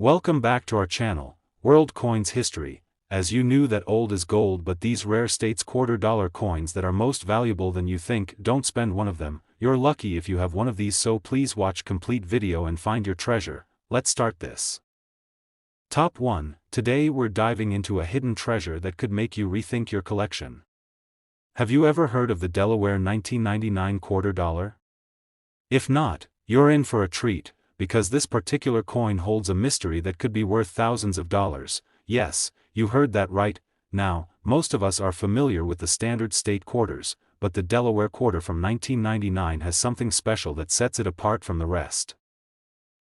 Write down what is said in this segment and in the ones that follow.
Welcome back to our channel, World Coins History. As you knew that old is gold, but these rare states $quarter coins that are most valuable than you think, don't spend one of them. You're lucky if you have one of these, so please watch complete video and find your treasure. Let's start this. Top 1. Today we're diving into a hidden treasure that could make you rethink your collection. Have you ever heard of the Delaware 1999 quarter dollar? If not, you're in for a treat, because this particular coin holds a mystery that could be worth thousands of dollars. Yes, you heard that right. Now, most of us are familiar with the standard state quarters, but the Delaware quarter from 1999 has something special that sets it apart from the rest.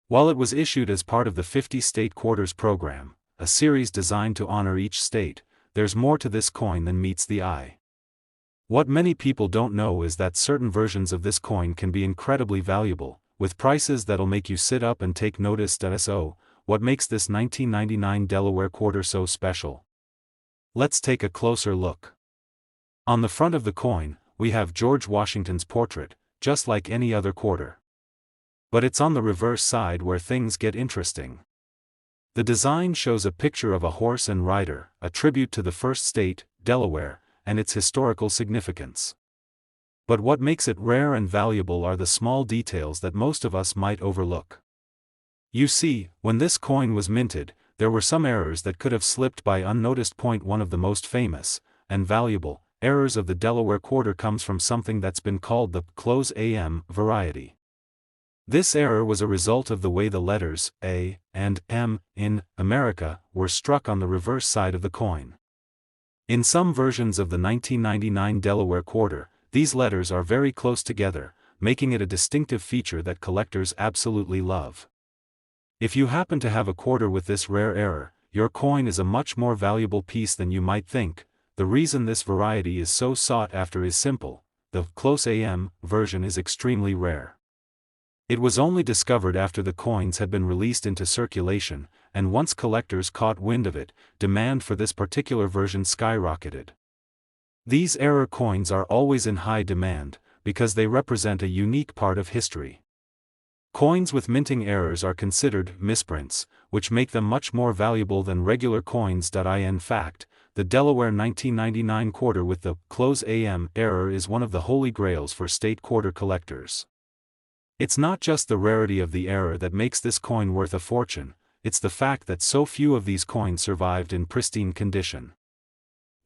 While it was issued as part of the 50 State Quarters program, a series designed to honor each state, there's more to this coin than meets the eye. What many people don't know is that certain versions of this coin can be incredibly valuable, with prices that'll make you sit up and take notice. So, what makes this 1999 Delaware quarter so special? Let's take a closer look. On the front of the coin, we have George Washington's portrait, just like any other quarter. But it's on the reverse side where things get interesting. The design shows a picture of a horse and rider, a tribute to the first state, Delaware, and its historical significance. But what makes it rare and valuable are the small details that most of us might overlook. You see, when this coin was minted, there were some errors that could have slipped by unnoticed. One of the most famous and valuable errors of the Delaware quarter comes from something that's been called the close AM variety. This error was a result of the way the letters A and M in America were struck on the reverse side of the coin. In some versions of the 1999 Delaware quarter, these letters are very close together, making it a distinctive feature that collectors absolutely love. If you happen to have a quarter with this rare error, your coin is a much more valuable piece than you might think. The reason this variety is so sought after is simple: the close AM version is extremely rare. It was only discovered after the coins had been released into circulation, and once collectors caught wind of it, demand for this particular version skyrocketed. These error coins are always in high demand, because they represent a unique part of history. Coins with minting errors are considered misprints, which make them much more valuable than regular coins. In fact, the Delaware 1999 quarter with the close AM error is one of the holy grails for state quarter collectors. It's not just the rarity of the error that makes this coin worth a fortune, it's the fact that so few of these coins survived in pristine condition.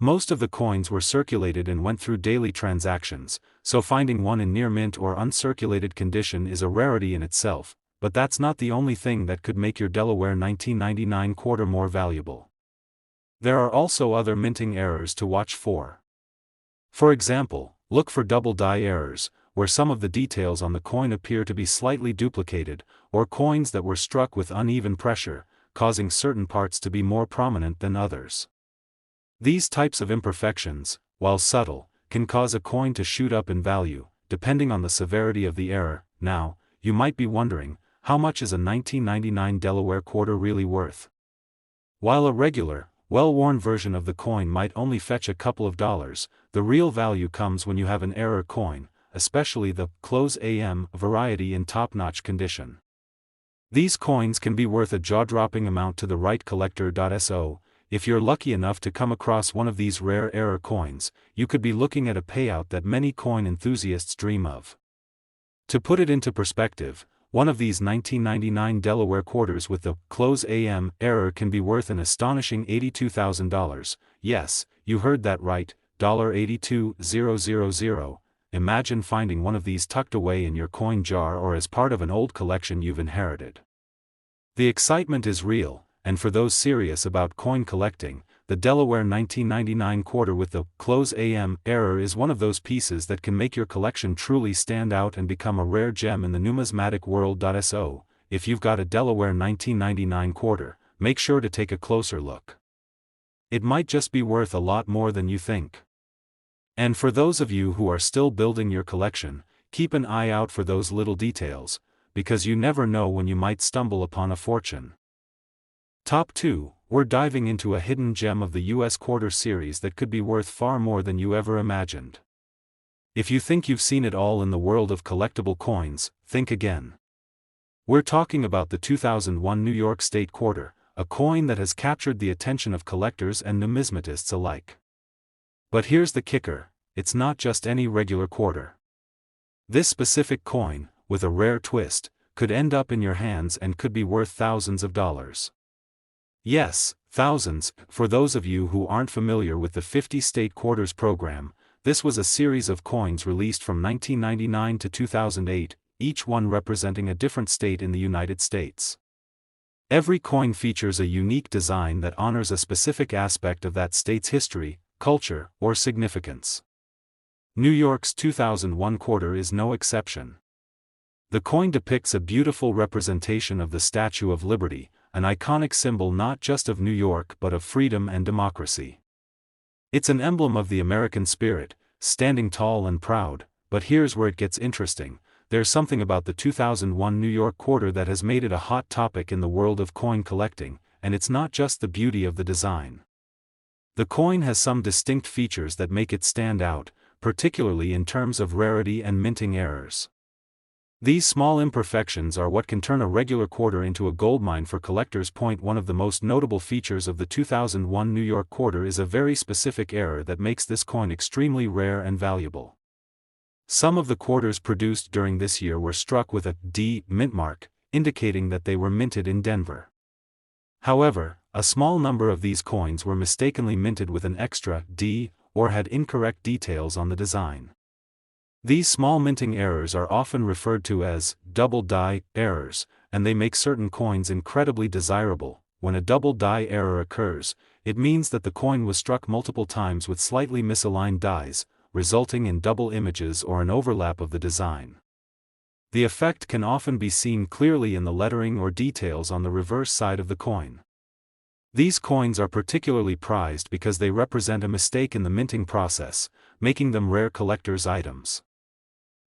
Most of the coins were circulated and went through daily transactions, so finding one in near mint or uncirculated condition is a rarity in itself, but that's not the only thing that could make your Delaware 1999 quarter more valuable. There are also other minting errors to watch for. For example, look for double die errors, where some of the details on the coin appear to be slightly duplicated, or coins that were struck with uneven pressure, causing certain parts to be more prominent than others. These types of imperfections, while subtle, can cause a coin to shoot up in value, depending on the severity of the error. Now, you might be wondering, how much is a 1999 Delaware quarter really worth? While a regular, well-worn version of the coin might only fetch a couple of dollars, the real value comes when you have an error coin, especially the close AM variety in top-notch condition. These coins can be worth a jaw-dropping amount to the right collector. So, if you're lucky enough to come across one of these rare error coins, you could be looking at a payout that many coin enthusiasts dream of. To put it into perspective, one of these 1999 Delaware quarters with the close AM error can be worth an astonishing $82,000. Yes, you heard that right, $82,000. Imagine finding one of these tucked away in your coin jar or as part of an old collection you've inherited. The excitement is real. And for those serious about coin collecting, the Delaware 1999 quarter with the close AM error is one of those pieces that can make your collection truly stand out and become a rare gem in the numismatic world. So, if you've got a Delaware 1999 quarter, make sure to take a closer look. It might just be worth a lot more than you think. And for those of you who are still building your collection, keep an eye out for those little details, because you never know when you might stumble upon a fortune. Top 2, we're diving into a hidden gem of the US quarter series that could be worth far more than you ever imagined. If you think you've seen it all in the world of collectible coins, think again. We're talking about the 2001 New York State Quarter, a coin that has captured the attention of collectors and numismatists alike. But here's the kicker, it's not just any regular quarter. This specific coin, with a rare twist, could end up in your hands and could be worth thousands of dollars. Yes, thousands. For those of you who aren't familiar with the 50 State Quarters program, this was a series of coins released from 1999 to 2008, each one representing a different state in the United States. Every coin features a unique design that honors a specific aspect of that state's history, culture, or significance. New York's 2001 quarter is no exception. The coin depicts a beautiful representation of the Statue of Liberty, an iconic symbol not just of New York but of freedom and democracy. It's an emblem of the American spirit, standing tall and proud, but here's where it gets interesting. There's something about the 2001 New York quarter that has made it a hot topic in the world of coin collecting, and it's not just the beauty of the design. The coin has some distinct features that make it stand out, particularly in terms of rarity and minting errors. These small imperfections are what can turn a regular quarter into a goldmine for collectors. One of the most notable features of the 2001 New York quarter is a very specific error that makes this coin extremely rare and valuable. Some of the quarters produced during this year were struck with a D mint mark, indicating that they were minted in Denver. However, a small number of these coins were mistakenly minted with an extra D, or had incorrect details on the design. These small minting errors are often referred to as double die errors, and they make certain coins incredibly desirable. When a double die error occurs, it means that the coin was struck multiple times with slightly misaligned dies, resulting in double images or an overlap of the design. The effect can often be seen clearly in the lettering or details on the reverse side of the coin. These coins are particularly prized because they represent a mistake in the minting process, making them rare collector's items.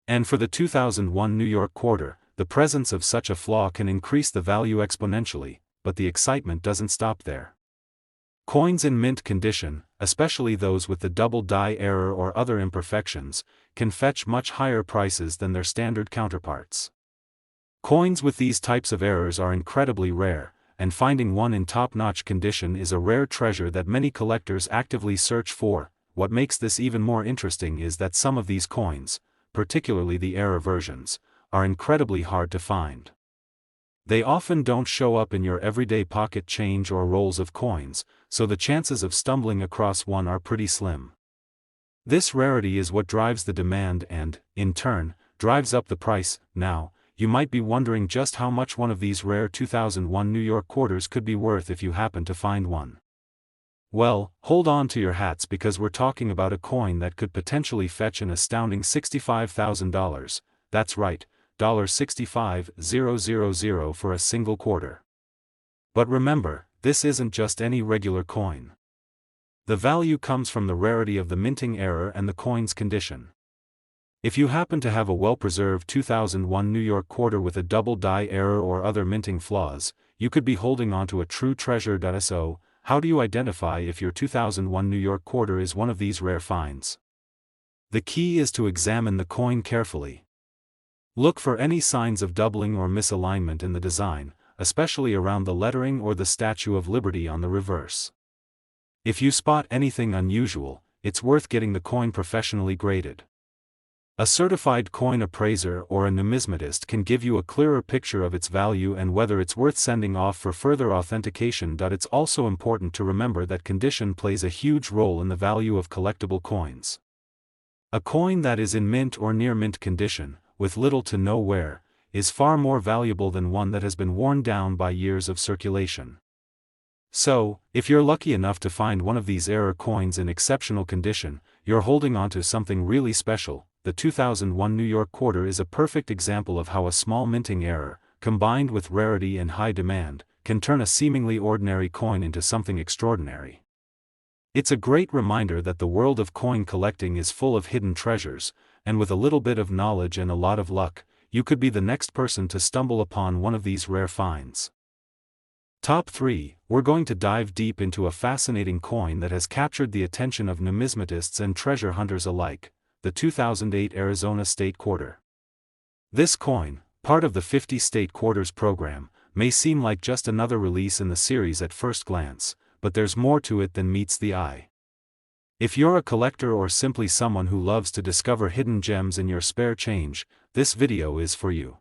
And for the 2001 New York quarter, the presence of such a flaw can increase the value exponentially, but the excitement doesn't stop there. Coins in mint condition, especially those with the double die error or other imperfections, can fetch much higher prices than their standard counterparts. Coins with these types of errors are incredibly rare, and finding one in top-notch condition is a rare treasure that many collectors actively search for. What makes this even more interesting is that some of these coins, particularly the error versions, are incredibly hard to find. They often don't show up in your everyday pocket change or rolls of coins, so the chances of stumbling across one are pretty slim. This rarity is what drives the demand and, in turn, drives up the price. Now, you might be wondering just how much one of these rare 2001 New York quarters could be worth if you happen to find one. Well, hold on to your hats because we're talking about a coin that could potentially fetch an astounding $65,000, that's right, $65,000 for a single quarter. But remember, this isn't just any regular coin. The value comes from the rarity of the minting error and the coin's condition. If you happen to have a well-preserved 2001 New York quarter with a double die error or other minting flaws, you could be holding onto a true treasure. So, how do you identify if your 2001 New York quarter is one of these rare finds? The key is to examine the coin carefully. Look for any signs of doubling or misalignment in the design, especially around the lettering or the Statue of Liberty on the reverse. If you spot anything unusual, it's worth getting the coin professionally graded. A certified coin appraiser or a numismatist can give you a clearer picture of its value and whether it's worth sending off for further authentication. It's also important to remember that condition plays a huge role in the value of collectible coins. A coin that is in mint or near mint condition, with little to no wear, is far more valuable than one that has been worn down by years of circulation. So, if you're lucky enough to find one of these error coins in exceptional condition, you're holding onto something really special. The 2001 New York quarter is a perfect example of how a small minting error, combined with rarity and high demand, can turn a seemingly ordinary coin into something extraordinary. It's a great reminder that the world of coin collecting is full of hidden treasures, and with a little bit of knowledge and a lot of luck, you could be the next person to stumble upon one of these rare finds. Top 3, we're going to dive deep into a fascinating coin that has captured the attention of numismatists and treasure hunters alike, the 2008 Arizona State Quarter. This coin, part of the 50-state quarters program, may seem like just another release in the series at first glance, but there's more to it than meets the eye. If you're a collector or simply someone who loves to discover hidden gems in your spare change, this video is for you.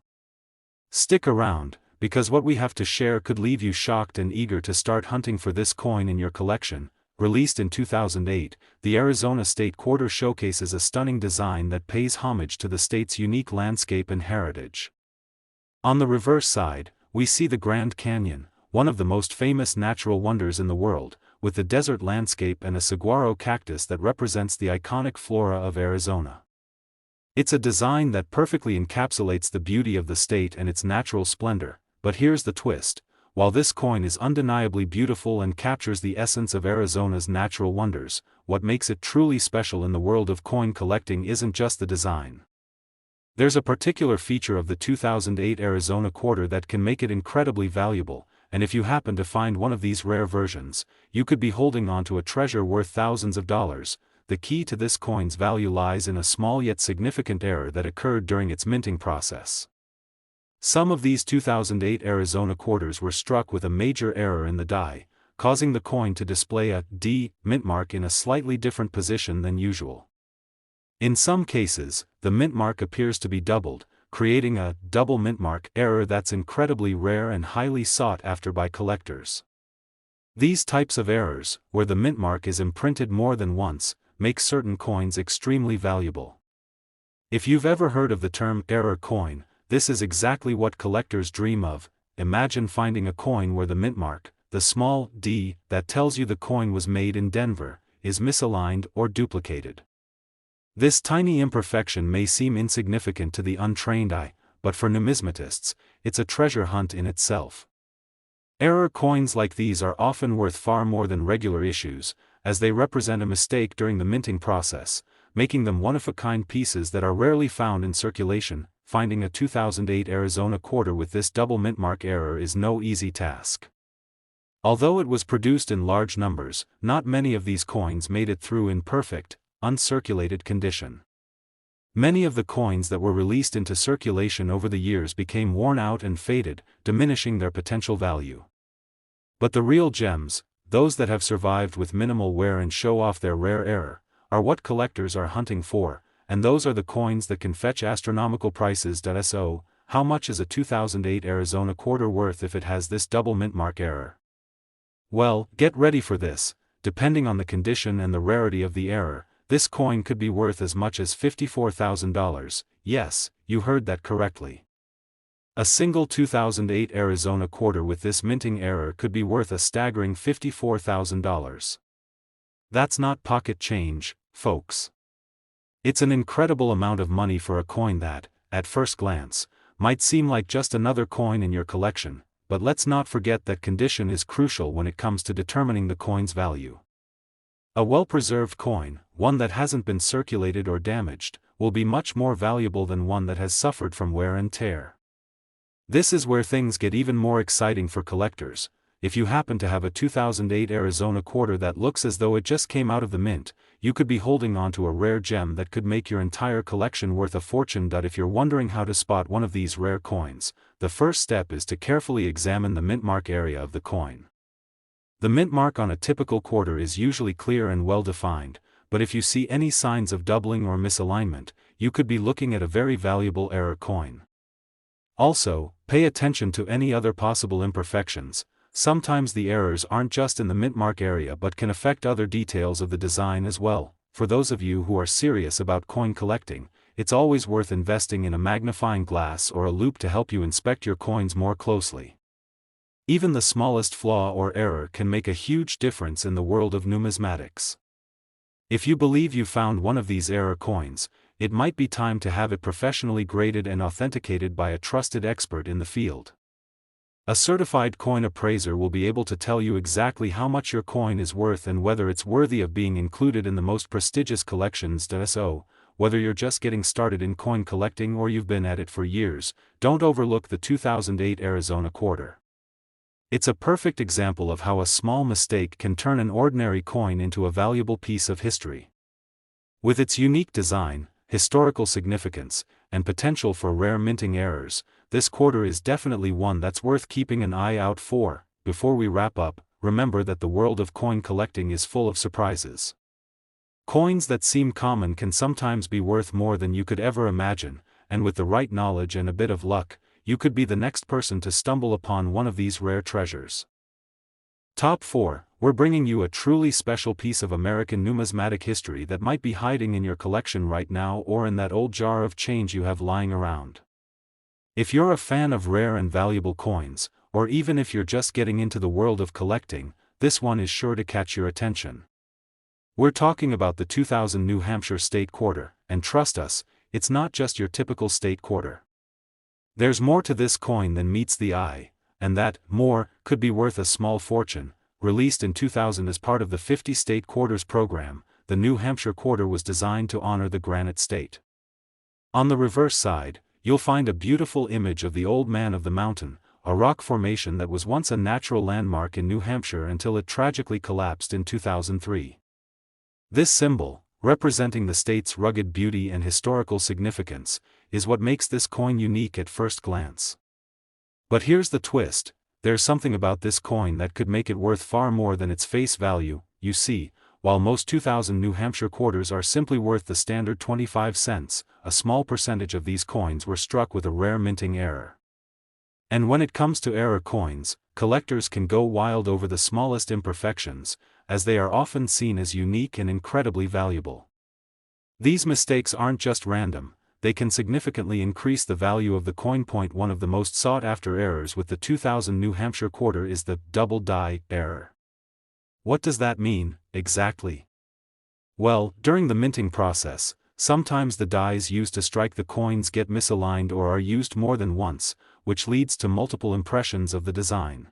Stick around, because what we have to share could leave you shocked and eager to start hunting for this coin in your collection. Released in 2008, the Arizona State Quarter showcases a stunning design that pays homage to the state's unique landscape and heritage. On the reverse side, we see the Grand Canyon, one of the most famous natural wonders in the world, with the desert landscape and a saguaro cactus that represents the iconic flora of Arizona. It's a design that perfectly encapsulates the beauty of the state and its natural splendor, but here's the twist: while this coin is undeniably beautiful and captures the essence of Arizona's natural wonders, what makes it truly special in the world of coin collecting isn't just the design. There's a particular feature of the 2008 Arizona quarter that can make it incredibly valuable, and if you happen to find one of these rare versions, you could be holding on to a treasure worth thousands of dollars. The key to this coin's value lies in a small yet significant error that occurred during its minting process. Some of these 2008 Arizona quarters were struck with a major error in the die, causing the coin to display a D mint mark in a slightly different position than usual. In some cases, the mint mark appears to be doubled, creating a double mint mark error that's incredibly rare and highly sought after by collectors. These types of errors, where the mint mark is imprinted more than once, make certain coins extremely valuable. If you've ever heard of the term error coin, this is exactly what collectors dream of. Imagine finding a coin where the mint mark, the small d that tells you the coin was made in Denver, is misaligned or duplicated. This tiny imperfection may seem insignificant to the untrained eye, but for numismatists, it's a treasure hunt in itself. Error coins like these are often worth far more than regular issues, as they represent a mistake during the minting process, making them one-of-a-kind pieces that are rarely found in circulation. Finding a 2008 Arizona quarter with this double mint mark error is no easy task. Although it was produced in large numbers, not many of these coins made it through in perfect, uncirculated condition. Many of the coins that were released into circulation over the years became worn out and faded, diminishing their potential value. But the real gems, those that have survived with minimal wear and show off their rare error, are what collectors are hunting for, and those are the coins that can fetch astronomical prices. So, how much is a 2008 Arizona quarter worth if it has this double mint mark error? Well, get ready for this. Depending on the condition and the rarity of the error, this coin could be worth as much as $54,000. Yes, you heard that correctly. A single 2008 Arizona quarter with this minting error could be worth a staggering $54,000. That's not pocket change, folks. It's an incredible amount of money for a coin that, at first glance, might seem like just another coin in your collection, but let's not forget that condition is crucial when it comes to determining the coin's value. A well-preserved coin, one that hasn't been circulated or damaged, will be much more valuable than one that has suffered from wear and tear. This is where things get even more exciting for collectors. If you happen to have a 2008 Arizona quarter that looks as though it just came out of the mint, you could be holding on to a rare gem that could make your entire collection worth a fortune. If you're wondering how to spot one of these rare coins, the first step is to carefully examine the mint mark area of the coin. The mint mark on a typical quarter is usually clear and well defined, but if you see any signs of doubling or misalignment, you could be looking at a very valuable error coin. Also, pay attention to any other possible imperfections. Sometimes the errors aren't just in the mint mark area but can affect other details of the design as well. For those of you who are serious about coin collecting, it's always worth investing in a magnifying glass or a loupe to help you inspect your coins more closely. Even the smallest flaw or error can make a huge difference in the world of numismatics. If you believe you found one of these error coins, it might be time to have it professionally graded and authenticated by a trusted expert in the field. A certified coin appraiser will be able to tell you exactly how much your coin is worth and whether it's worthy of being included in the most prestigious collections. So, whether you're just getting started in coin collecting or you've been at it for years, don't overlook the 2008 Arizona quarter. It's a perfect example of how a small mistake can turn an ordinary coin into a valuable piece of history. With its unique design, historical significance, and potential for rare minting errors, this quarter is definitely one that's worth keeping an eye out for. Before we wrap up, remember that the world of coin collecting is full of surprises. Coins that seem common can sometimes be worth more than you could ever imagine, and with the right knowledge and a bit of luck, you could be the next person to stumble upon one of these rare treasures. Top 4, we're bringing you a truly special piece of American numismatic history that might be hiding in your collection right now or in that old jar of change you have lying around. If you're a fan of rare and valuable coins, or even if you're just getting into the world of collecting, this one is sure to catch your attention. We're talking about the 2000 New Hampshire state quarter, and trust us, it's not just your typical state quarter. There's more to this coin than meets the eye, and that more could be worth a small fortune. Released in 2000 as part of the 50 State Quarters program, the New Hampshire quarter was designed to honor the Granite State. On the reverse side, you'll find a beautiful image of the Old Man of the Mountain, a rock formation that was once a natural landmark in New Hampshire until it tragically collapsed in 2003. This symbol, representing the state's rugged beauty and historical significance, is what makes this coin unique at first glance. But here's the twist, there's something about this coin that could make it worth far more than its face value. You see, while most 2000 New Hampshire quarters are simply worth the standard 25 cents, a small percentage of these coins were struck with a rare minting error. And when it comes to error coins, collectors can go wild over the smallest imperfections, as they are often seen as unique and incredibly valuable. These mistakes aren't just random, they can significantly increase the value of the coin. One of the most sought-after errors with the 2000 New Hampshire quarter is the double die error. What does that mean, exactly? Well, during the minting process, sometimes the dies used to strike the coins get misaligned or are used more than once, which leads to multiple impressions of the design.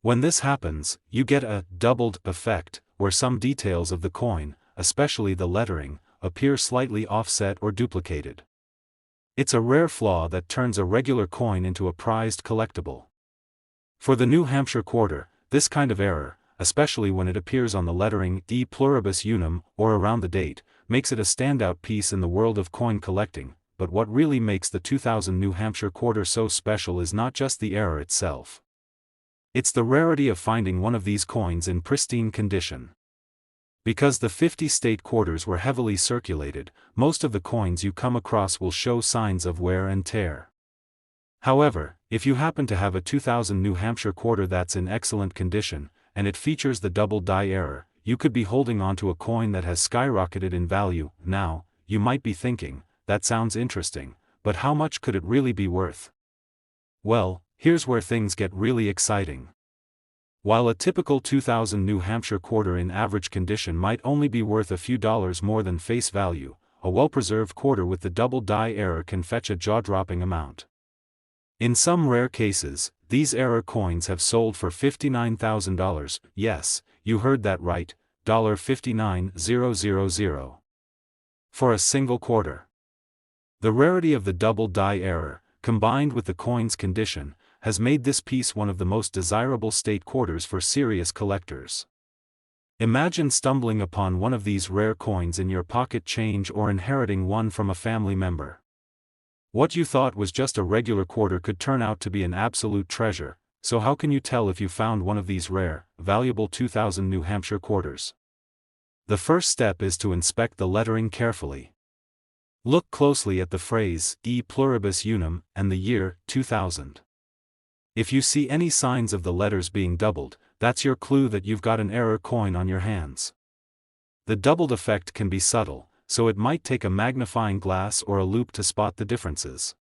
When this happens, you get a doubled effect, where some details of the coin, especially the lettering, appear slightly offset or duplicated. It's a rare flaw that turns a regular coin into a prized collectible. For the New Hampshire quarter, this kind of error, especially when it appears on the lettering E pluribus unum or around the date, makes it a standout piece in the world of coin collecting. But what really makes the 2000 New Hampshire quarter so special is not just the error itself. It's the rarity of finding one of these coins in pristine condition. Because the 50 state quarters were heavily circulated, most of the coins you come across will show signs of wear and tear. However, if you happen to have a 2000 New Hampshire quarter that's in excellent condition, and it features the double die error, you could be holding onto a coin that has skyrocketed in value. Now, you might be thinking, that sounds interesting, but how much could it really be worth? Well, here's where things get really exciting. While a typical 2000 New Hampshire quarter in average condition might only be worth a few dollars more than face value, a well-preserved quarter with the double die error can fetch a jaw-dropping amount. In some rare cases, these error coins have sold for $59,000, yes, you heard that right, $59,000. For a single quarter. The rarity of the double die error, combined with the coin's condition, has made this piece one of the most desirable state quarters for serious collectors. Imagine stumbling upon one of these rare coins in your pocket change or inheriting one from a family member. What you thought was just a regular quarter could turn out to be an absolute treasure. So how can you tell if you found one of these rare, valuable 2000 New Hampshire quarters? The first step is to inspect the lettering carefully. Look closely at the phrase E pluribus unum and the year 2000. If you see any signs of the letters being doubled, that's your clue that you've got an error coin on your hands. The doubled effect can be subtle, so it might take a magnifying glass or a loupe to spot the differences.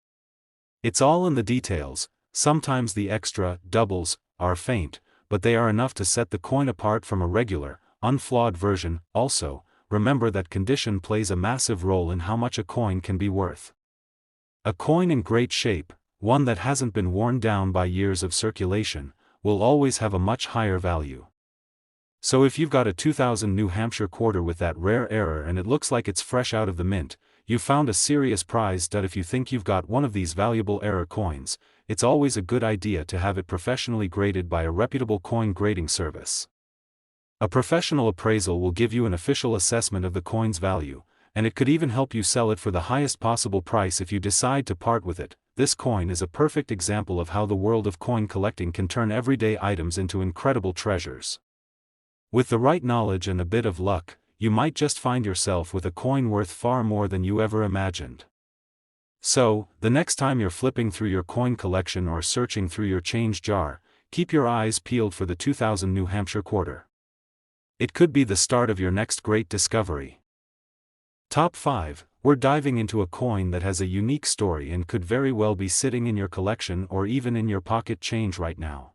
It's all in the details. Sometimes the extra doubles are faint, but they are enough to set the coin apart from a regular, unflawed version. Also, remember that condition plays a massive role in how much a coin can be worth. A coin in great shape, one that hasn't been worn down by years of circulation, will always have a much higher value. So if you've got a 2000 New Hampshire quarter with that rare error and it looks like it's fresh out of the mint, you've found a serious prize. If you think you've got one of these valuable error coins, it's always a good idea to have it professionally graded by a reputable coin grading service. A professional appraisal will give you an official assessment of the coin's value, and it could even help you sell it for the highest possible price if you decide to part with it. this coin is a perfect example of how the world of coin collecting can turn everyday items into incredible treasures. With the right knowledge and a bit of luck, you might just find yourself with a coin worth far more than you ever imagined. So, the next time you're flipping through your coin collection or searching through your change jar, keep your eyes peeled for the 2000 New Hampshire quarter. It could be the start of your next great discovery. Top 5. We're diving into a coin that has a unique story and could very well be sitting in your collection or even in your pocket change right now.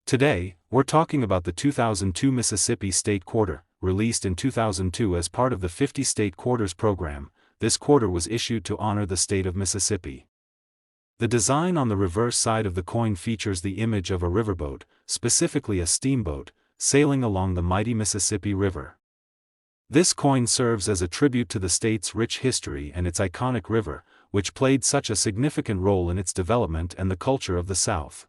Today, we're talking about the 2002 Mississippi State Quarter, released in 2002 as part of the 50 State Quarters program. This quarter was issued to honor the state of Mississippi. The design on the reverse side of the coin features the image of a riverboat, specifically a steamboat, sailing along the mighty Mississippi River. This coin serves as a tribute to the state's rich history and its iconic river, which played such a significant role in its development and the culture of the South.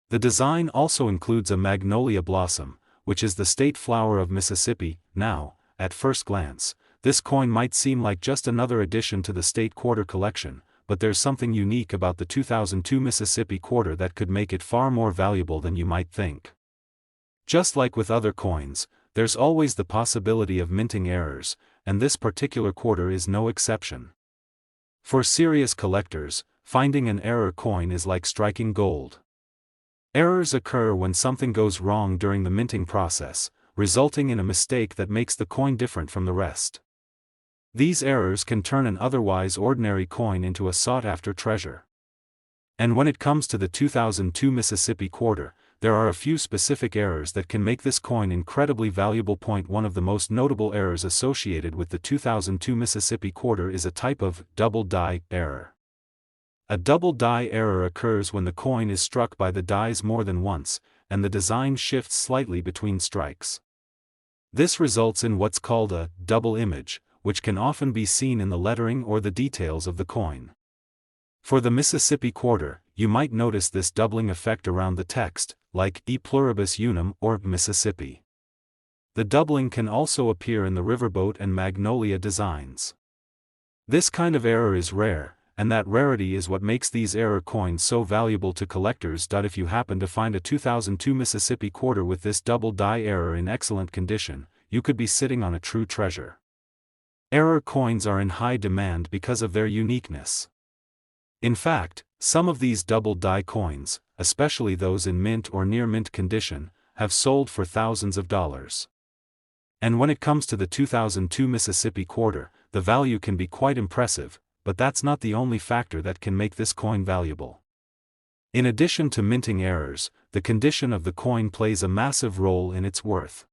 The design also includes a magnolia blossom, which is the state flower of Mississippi. Now, at first glance, this coin might seem like just another addition to the state quarter collection, but there's something unique about the 2002 Mississippi quarter that could make it far more valuable than you might think. Just like with other coins, there's always the possibility of minting errors, and this particular quarter is no exception. For serious collectors, finding an error coin is like striking gold. Errors occur when something goes wrong during the minting process, resulting in a mistake that makes the coin different from the rest. These errors can turn an otherwise ordinary coin into a sought-after treasure. And when it comes to the 2002 Mississippi quarter, there are a few specific errors that can make this coin incredibly valuable. One of the most notable errors associated with the 2002 Mississippi quarter is a type of double die error. A double die error occurs when the coin is struck by the dies more than once, and the design shifts slightly between strikes. This results in what's called a double image, which can often be seen in the lettering or the details of the coin. For the Mississippi quarter, you might notice this doubling effect around the text, like E pluribus unum or Mississippi. The doubling can also appear in the riverboat and magnolia designs. This kind of error is rare, and that rarity is what makes these error coins so valuable to collectors. If you happen to find a 2002 Mississippi quarter with this double die error in excellent condition, you could be sitting on a true treasure. Error coins are in high demand because of their uniqueness. In fact, some of these double die coins, especially those in mint or near mint condition, have sold for thousands of dollars. And when it comes to the 2002 Mississippi quarter, the value can be quite impressive, but that's not the only factor that can make this coin valuable. In addition to minting errors, the condition of the coin plays a massive role in its worth.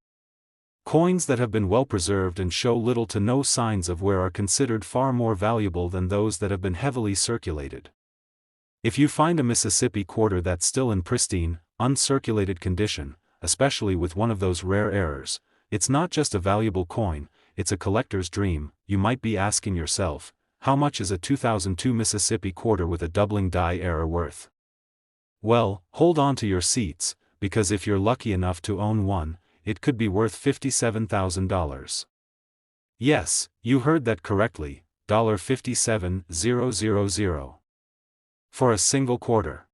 Coins that have been well preserved and show little to no signs of wear are considered far more valuable than those that have been heavily circulated. If you find a Mississippi quarter that's still in pristine, uncirculated condition, especially with one of those rare errors, it's not just a valuable coin, it's a collector's dream. You might be asking yourself, how much is a 2002 Mississippi quarter with a doubling die error worth? Well, hold on to your seats, because if you're lucky enough to own one, it could be worth $57,000. Yes, you heard that correctly, $57,000. For a single quarter.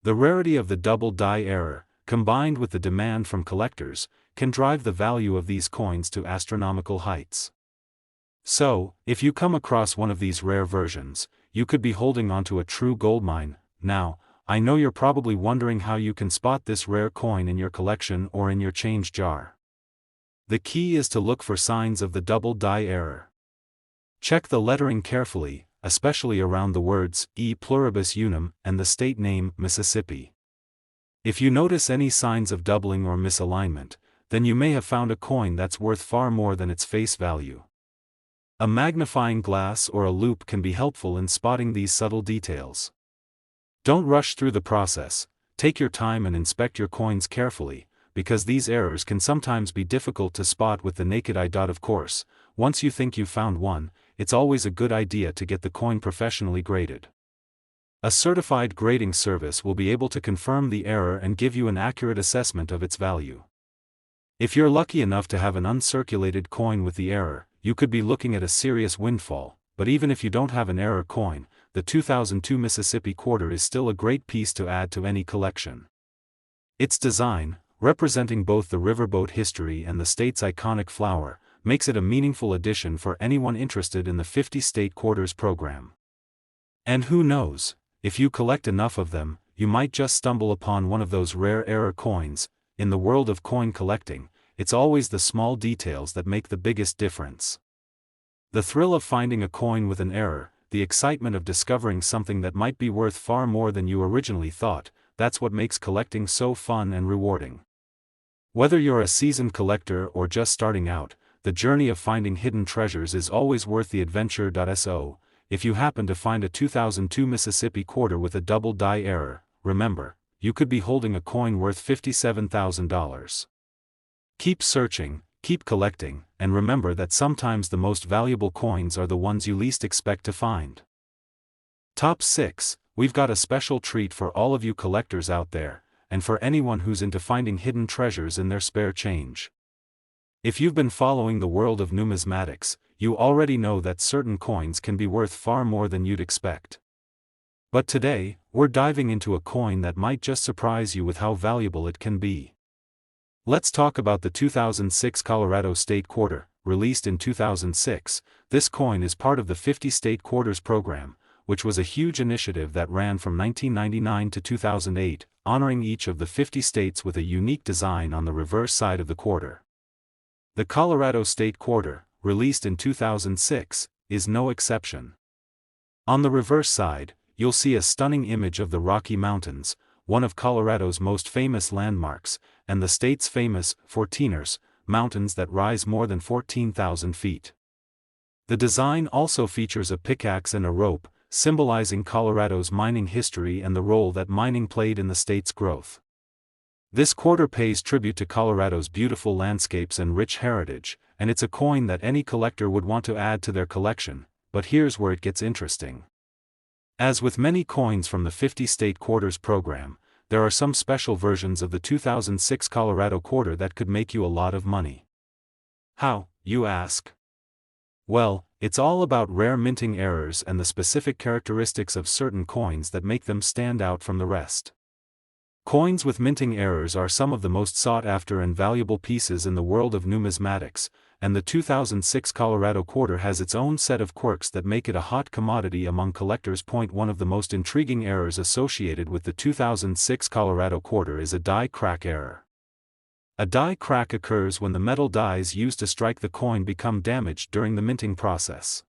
The rarity of the double die error, combined with the demand from collectors, can drive the value of these coins to astronomical heights. So, if you come across one of these rare versions, you could be holding onto a true goldmine. Now, I know you're probably wondering how you can spot this rare coin in your collection or in your change jar. The key is to look for signs of the double die error. Check the lettering carefully, especially around the words E pluribus unum and the state name Mississippi. If you notice any signs of doubling or misalignment, then you may have found a coin that's worth far more than its face value. A magnifying glass or a loupe can be helpful in spotting these subtle details. Don't rush through the process, take your time and inspect your coins carefully, because these errors can sometimes be difficult to spot with the naked eye. Of course, once you think you've found one, it's always a good idea to get the coin professionally graded. A certified grading service will be able to confirm the error and give you an accurate assessment of its value. If you're lucky enough to have an uncirculated coin with the error, you could be looking at a serious windfall, but even if you don't have an error coin, the 2002 Mississippi quarter is still a great piece to add to any collection. Its design, representing both the riverboat history and the state's iconic flower, makes it a meaningful addition for anyone interested in the 50-state quarters program. And who knows, if you collect enough of them, you might just stumble upon one of those rare error coins. In the world of coin collecting, it's always the small details that make the biggest difference. The thrill of finding a coin with an error, the excitement of discovering something that might be worth far more than you originally thought, that's what makes collecting so fun and rewarding. Whether you're a seasoned collector or just starting out, the journey of finding hidden treasures is always worth the adventure. So, if you happen to find a 2002 Mississippi quarter with a double die error, remember, you could be holding a coin worth $57,000. Keep searching, keep collecting, and remember that sometimes the most valuable coins are the ones you least expect to find. Top 6. We've got a special treat for all of you collectors out there, and for anyone who's into finding hidden treasures in their spare change. If you've been following the world of numismatics, you already know that certain coins can be worth far more than you'd expect. But today, we're diving into a coin that might just surprise you with how valuable it can be. Let's talk about the 2006 Colorado State Quarter. Released in 2006, this coin is part of the 50-state quarters program, which was a huge initiative that ran from 1999 to 2008, honoring each of the 50 states with a unique design on the reverse side of the quarter. The Colorado State Quarter, released in 2006, is no exception. On the reverse side, you'll see a stunning image of the Rocky Mountains, one of Colorado's most famous landmarks, and the state's famous 14ers, mountains that rise more than 14,000 feet. The design also features a pickaxe and a rope, symbolizing Colorado's mining history and the role that mining played in the state's growth. This quarter pays tribute to Colorado's beautiful landscapes and rich heritage, and it's a coin that any collector would want to add to their collection, but here's where it gets interesting. As with many coins from the 50-state quarters program, there are some special versions of the 2006 Colorado quarter that could make you a lot of money. How, you ask? Well, it's all about rare minting errors and the specific characteristics of certain coins that make them stand out from the rest. Coins with minting errors are some of the most sought-after and valuable pieces in the world of numismatics, and the 2006 Colorado quarter has its own set of quirks that make it a hot commodity among collectors. One of the most intriguing errors associated with the 2006 Colorado quarter is a die crack error. A die crack occurs when the metal dies used to strike the coin become damaged during the minting process.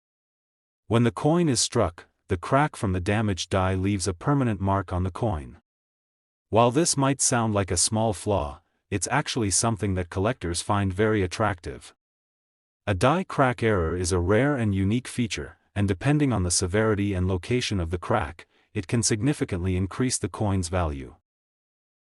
When the coin is struck, the crack from the damaged die leaves a permanent mark on the coin. While this might sound like a small flaw, it's actually something that collectors find very attractive. A die crack error is a rare and unique feature, and depending on the severity and location of the crack, it can significantly increase the coin's value.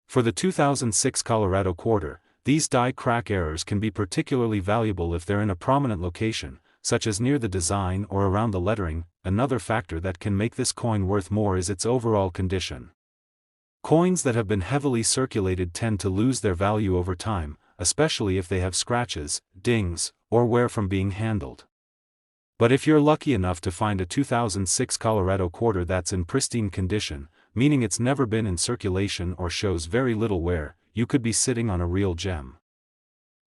For the 2006 Colorado quarter, these die crack errors can be particularly valuable if they're in a prominent location, such as near the design or around the lettering. Another factor that can make this coin worth more is its overall condition. Coins that have been heavily circulated tend to lose their value over time, especially if they have scratches, dings, or wear from being handled. But if you're lucky enough to find a 2006 Colorado quarter that's in pristine condition, meaning it's never been in circulation or shows very little wear, you could be sitting on a real gem.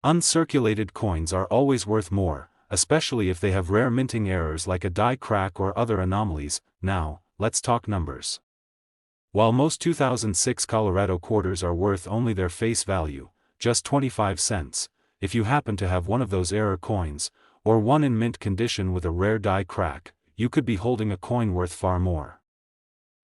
Uncirculated coins are always worth more, especially if they have rare minting errors like a die crack or other anomalies. Now, let's talk numbers. While most 2006 Colorado quarters are worth only their face value, just 25 cents, if you happen to have one of those error coins, or one in mint condition with a rare die crack, you could be holding a coin worth far more.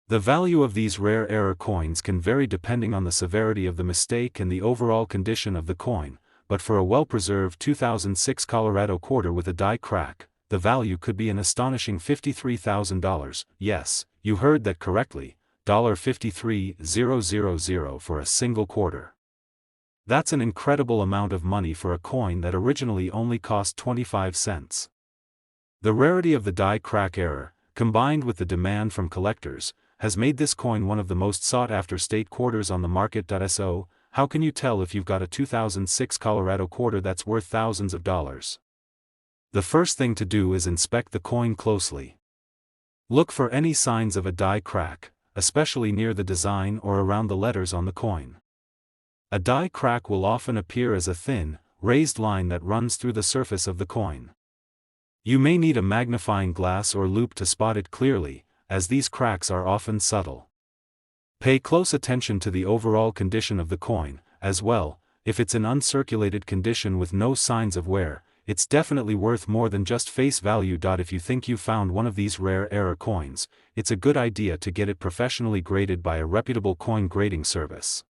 The value of these rare error coins can vary depending on the severity of the mistake and the overall condition of the coin, but for a well-preserved 2006 Colorado quarter with a die crack, the value could be an astonishing $53,000. Yes, you heard that correctly. $53,000 for a single quarter. That's an incredible amount of money for a coin that originally only cost 25 cents. The rarity of the die crack error, combined with the demand from collectors, has made this coin one of the most sought-after state quarters on the market. So, how can you tell if you've got a 2006 Colorado quarter that's worth thousands of dollars? The first thing to do is inspect the coin closely. Look for any signs of a die crack, especially near the design or around the letters on the coin. A die crack will often appear as a thin, raised line that runs through the surface of the coin. You may need a magnifying glass or loupe to spot it clearly, as these cracks are often subtle. Pay close attention to the overall condition of the coin, as well. If it's in uncirculated condition with no signs of wear, it's definitely worth more than just face value. If you think you found one of these rare error coins, it's a good idea to get it professionally graded by a reputable coin grading service.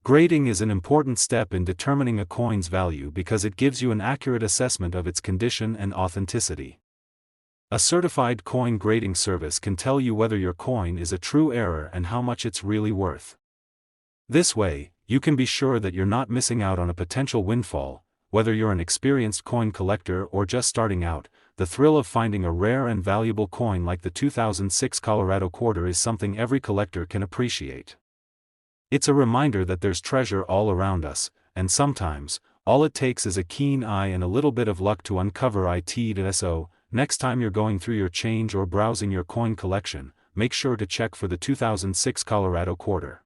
Grading is an important step in determining a coin's value because it gives you an accurate assessment of its condition and authenticity. A certified coin grading service can tell you whether your coin is a true error and how much it's really worth. This way, you can be sure that you're not missing out on a potential windfall. Whether you're an experienced coin collector or just starting out, the thrill of finding a rare and valuable coin like the 2006 Colorado quarter is something every collector can appreciate. It's a reminder that there's treasure all around us, and sometimes, all it takes is a keen eye and a little bit of luck to uncover it. So, next time you're going through your change or browsing your coin collection, make sure to check for the 2006 Colorado quarter.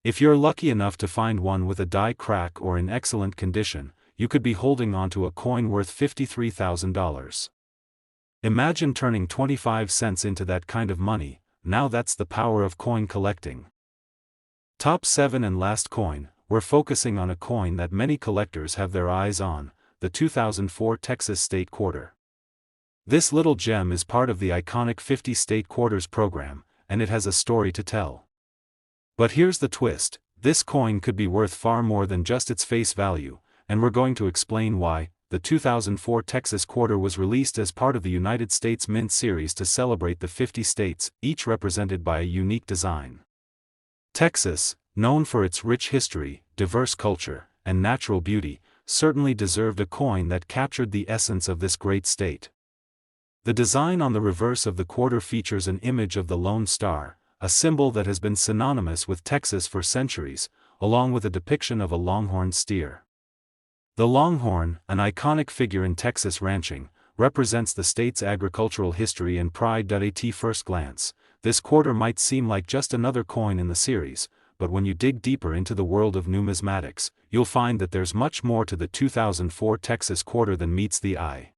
If you're lucky enough to find one with a die crack or in excellent condition, you could be holding onto a coin worth $53,000. Imagine turning 25 cents into that kind of money. Now that's the power of coin collecting. Top 7 and last coin, we're focusing on a coin that many collectors have their eyes on, the 2004 Texas State Quarter. This little gem is part of the iconic 50 State Quarters program, and it has a story to tell. But here's the twist, this coin could be worth far more than just its face value, and we're going to explain why. The 2004 Texas Quarter was released as part of the United States Mint series to celebrate the 50 states, each represented by a unique design. Texas, known for its rich history, diverse culture, and natural beauty, certainly deserved a coin that captured the essence of this great state. The design on the reverse of the quarter features an image of the Lone Star, a symbol that has been synonymous with Texas for centuries, along with a depiction of a longhorn steer. The longhorn, an iconic figure in Texas ranching, represents the state's agricultural history and pride. At first glance, this quarter might seem like just another coin in the series, but when you dig deeper into the world of numismatics, you'll find that there's much more to the 2004 Texas Quarter than meets the eye.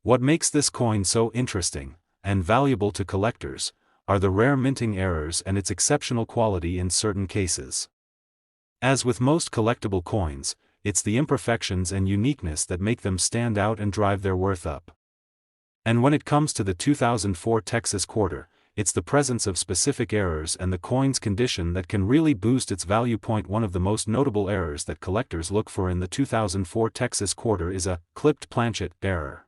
What makes this coin so interesting, and valuable to collectors, are the rare minting errors and its exceptional quality in certain cases. As with most collectible coins, it's the imperfections and uniqueness that make them stand out and drive their worth up. And when it comes to the 2004 Texas Quarter, it's the presence of specific errors and the coin's condition that can really boost its value. One of the most notable errors that collectors look for in the 2004 Texas Quarter is a clipped planchet error.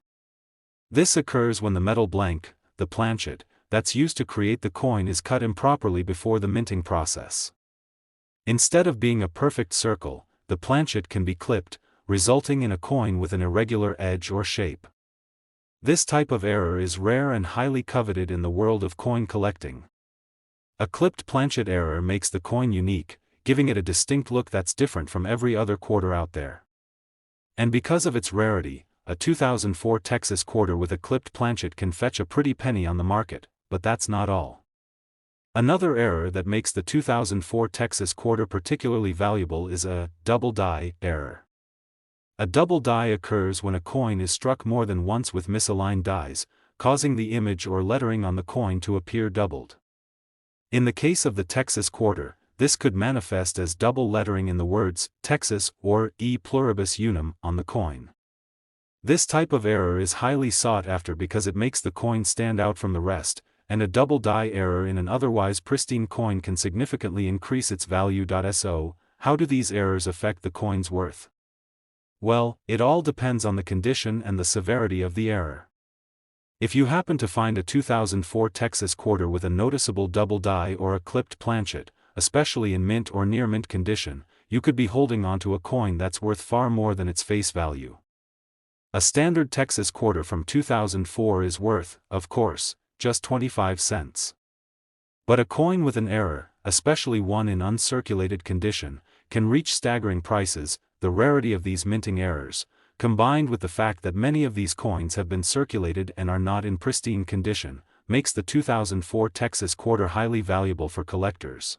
This occurs when the metal blank, the planchet, that's used to create the coin is cut improperly before the minting process. Instead of being a perfect circle, the planchet can be clipped, resulting in a coin with an irregular edge or shape. This type of error is rare and highly coveted in the world of coin collecting. A clipped planchet error makes the coin unique, giving it a distinct look that's different from every other quarter out there. And because of its rarity, a 2004 Texas Quarter with a clipped planchet can fetch a pretty penny on the market, but that's not all. Another error that makes the 2004 Texas Quarter particularly valuable is a double die error. A double die occurs when a coin is struck more than once with misaligned dies, causing the image or lettering on the coin to appear doubled. In the case of the Texas Quarter, this could manifest as double lettering in the words Texas or E pluribus unum on the coin. This type of error is highly sought after because it makes the coin stand out from the rest, and a double die error in an otherwise pristine coin can significantly increase its value. So, how do these errors affect the coin's worth? Well, it all depends on the condition and the severity of the error. If you happen to find a 2004 Texas Quarter with a noticeable double die or a clipped planchet, especially in mint or near mint condition, you could be holding onto a coin that's worth far more than its face value. A standard Texas Quarter from 2004 is worth, of course, just 25 cents. But a coin with an error, especially one in uncirculated condition, can reach staggering prices. The rarity of these minting errors, combined with the fact that many of these coins have been circulated and are not in pristine condition, makes the 2004 Texas quarter highly valuable for collectors.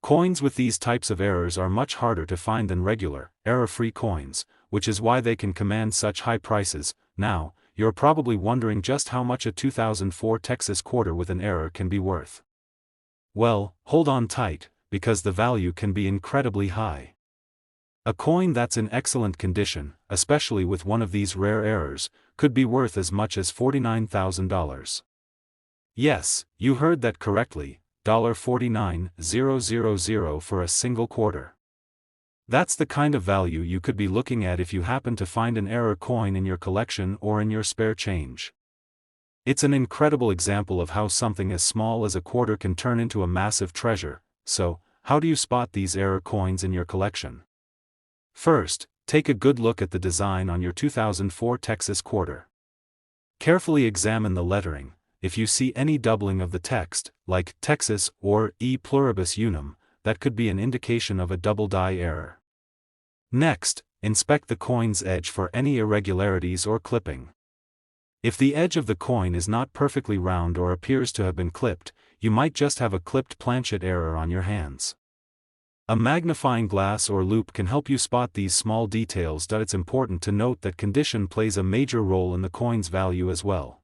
Coins with these types of errors are much harder to find than regular, error-free coins, which is why they can command such high prices. Now, you're probably wondering just how much a 2004 Texas quarter with an error can be worth. Well, hold on tight, because the value can be incredibly high. A coin that's in excellent condition, especially with one of these rare errors, could be worth as much as $49,000. Yes, you heard that correctly, $49,000 for a single quarter. That's the kind of value you could be looking at if you happen to find an error coin in your collection or in your spare change. It's an incredible example of how something as small as a quarter can turn into a massive treasure. So, how do you spot these error coins in your collection? First, take a good look at the design on your 2004 Texas quarter. Carefully examine the lettering. If you see any doubling of the text, like Texas or E pluribus unum, that could be an indication of a double die error. Next, inspect the coin's edge for any irregularities or clipping. If the edge of the coin is not perfectly round or appears to have been clipped, you might just have a clipped planchet error on your hands. A magnifying glass or loupe can help you spot these small details. It's important to note that condition plays a major role in the coin's value as well.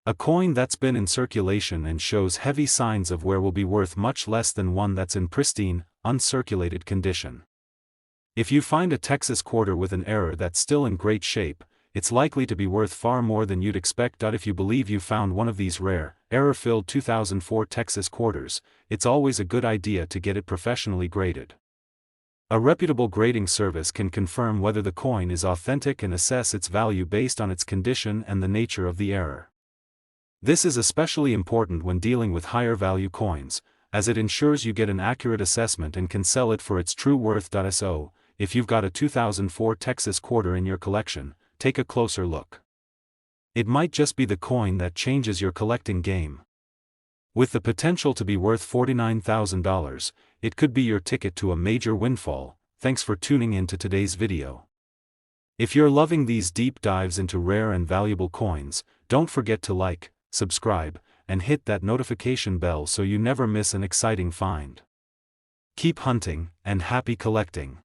A coin that's been in circulation and shows heavy signs of wear will be worth much less than one that's in pristine, uncirculated condition. If you find a Texas quarter with an error that's still in great shape, it's likely to be worth far more than you'd expect. If you believe you found one of these rare, error-filled 2004 Texas quarters, it's always a good idea to get it professionally graded. A reputable grading service can confirm whether the coin is authentic and assess its value based on its condition and the nature of the error. This is especially important when dealing with higher value coins, as it ensures you get an accurate assessment and can sell it for its true worth. So, if you've got a 2004 Texas quarter in your collection, take a closer look. It might just be the coin that changes your collecting game. With the potential to be worth $49,000, it could be your ticket to a major windfall. Thanks for tuning in to today's video. If you're loving these deep dives into rare and valuable coins, don't forget to like, subscribe, and hit that notification bell so you never miss an exciting find. Keep hunting, and happy collecting.